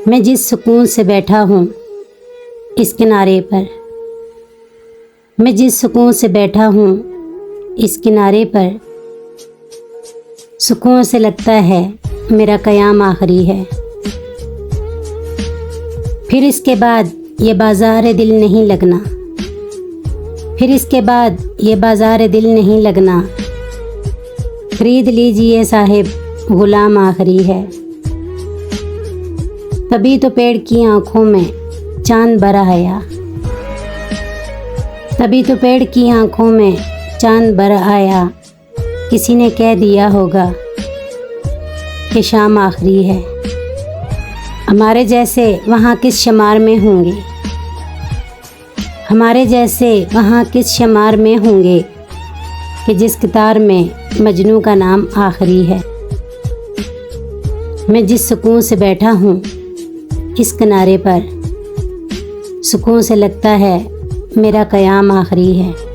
मैं जिस सुकून से बैठा हूँ इस किनारे पर, मैं जिस सुकून से बैठा हूँ इस किनारे पर, सुकून से लगता है मेरा क़याम आखिरी है। फिर इसके बाद ये बाज़ार दिल नहीं लगना, फिर इसके बाद ये बाज़ार दिल नहीं लगना। खरीद लीजिए साहिब ग़ुलाम आखिरी है। तभी तो पेड़ की आँखों में चाँद बर आया, तभी तो पेड़ की आँखों में चाँद बर आया। किसी ने कह दिया होगा कि शाम आखिरी है। हमारे जैसे वहाँ किस शुमार में होंगे, हमारे जैसे वहाँ किस शुमार में होंगे कि जिस कतार में मजनू का नाम आखिरी है। मैं जिस सुकून से बैठा हूँ इस किनारे पर, सुकून से लगता है मेरा क़याम आखिरी है।